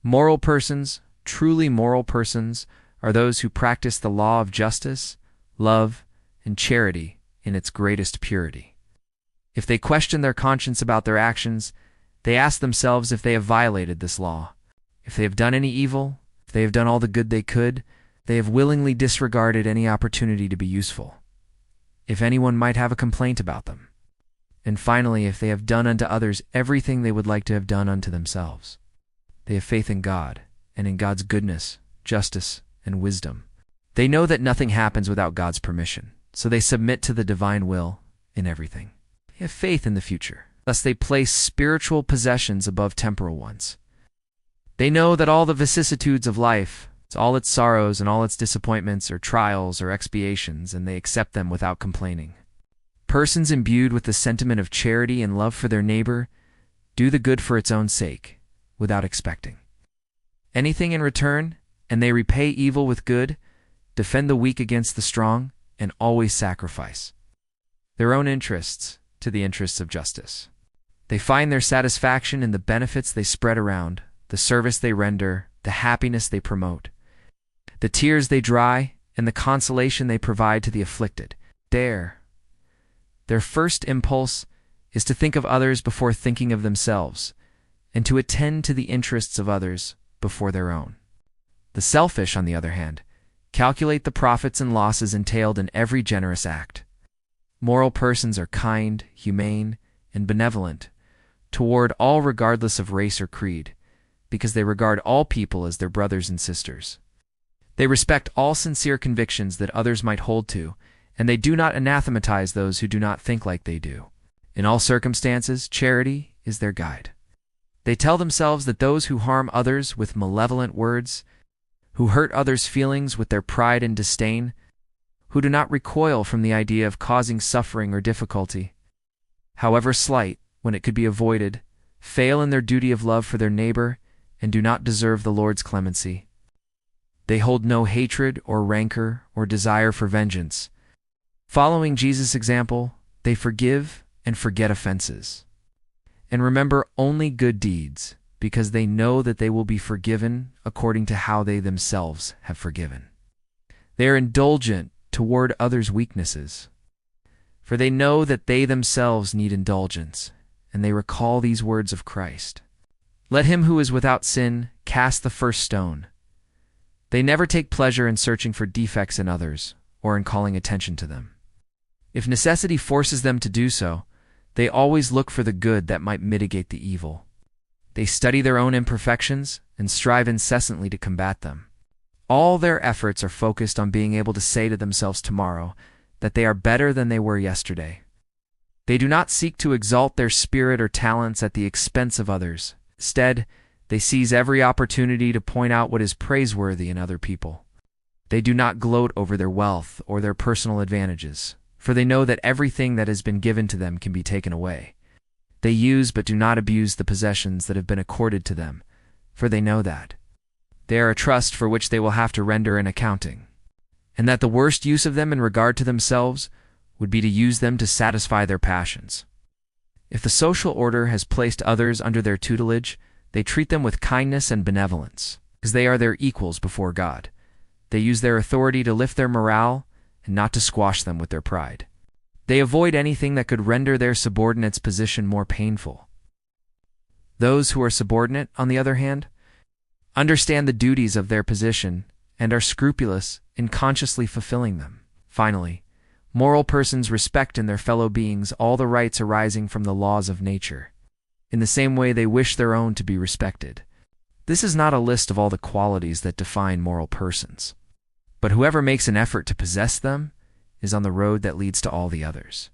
Moral persons, truly moral persons, are those who practice the law of justice, love, and charity in its greatest purity. If they question their conscience about their actions, they ask themselves if they have violated this law. If they have done any evil, if they have done all the good they could, they have willingly disregarded any opportunity to be useful. If anyone might have a complaint about them. And finally, if they have done unto others everything they would like to have done unto themselves. They have faith in God, and in God's goodness, justice, and wisdom. They know that nothing happens without God's permission, so they submit to the divine will in everything. They have faith in the future, thus they place spiritual possessions above temporal ones. They know that all the vicissitudes of life, all its sorrows and all its disappointments are trials or expiations, and they accept them without complaining. Persons imbued with the sentiment of charity and love for their neighbor do the good for its own sake, without expecting anything in return, and they repay evil with good, defend the weak against the strong, and always sacrifice their own interests to the interests of justice. They find their satisfaction in the benefits they spread around, the service they render, the happiness they promote, the tears they dry, and the consolation they provide to the afflicted. Their first impulse is to think of others before thinking of themselves, and to attend to the interests of others before their own. The selfish, on the other hand, calculate the profits and losses entailed in every generous act. Moral persons are kind, humane, and benevolent toward all regardless of race or creed, because they regard all people as their brothers and sisters. They respect all sincere convictions that others might hold to, and they do not anathematize those who do not think like they do. In all circumstances, charity is their guide. They tell themselves that those who harm others with malevolent words, who hurt others' feelings with their pride and disdain, who do not recoil from the idea of causing suffering or difficulty, however slight, when it could be avoided, fail in their duty of love for their neighbor, and do not deserve the Lord's clemency. They hold no hatred or rancor or desire for vengeance. Following Jesus' example, they forgive and forget offenses, and remember only good deeds, because they know that they will be forgiven according to how they themselves have forgiven. They are indulgent toward others' weaknesses, for they know that they themselves need indulgence, and they recall these words of Christ. Let him who is without sin cast the first stone. They never take pleasure in searching for defects in others, or in calling attention to them. If necessity forces them to do so, they always look for the good that might mitigate the evil. They study their own imperfections and strive incessantly to combat them. All their efforts are focused on being able to say to themselves tomorrow that they are better than they were yesterday. They do not seek to exalt their spirit or talents at the expense of others. Instead, they seize every opportunity to point out what is praiseworthy in other people. They do not gloat over their wealth or their personal advantages, for they know that everything that has been given to them can be taken away. They use but do not abuse the possessions that have been accorded to them, for they know that they are a trust for which they will have to render an accounting, and that the worst use of them in regard to themselves would be to use them to satisfy their passions. If the social order has placed others under their tutelage, they treat them with kindness and benevolence, because they are their equals before God. They use their authority to lift their morale and not to squash them with their pride. They avoid anything that could render their subordinates' position more painful. Those who are subordinate, on the other hand, understand the duties of their position and are scrupulous in consciously fulfilling them. Finally, moral persons respect in their fellow beings all the rights arising from the laws of nature. In the same way they wish their own to be respected. This is not a list of all the qualities that define moral persons, but whoever makes an effort to possess them is on the road that leads to all the others.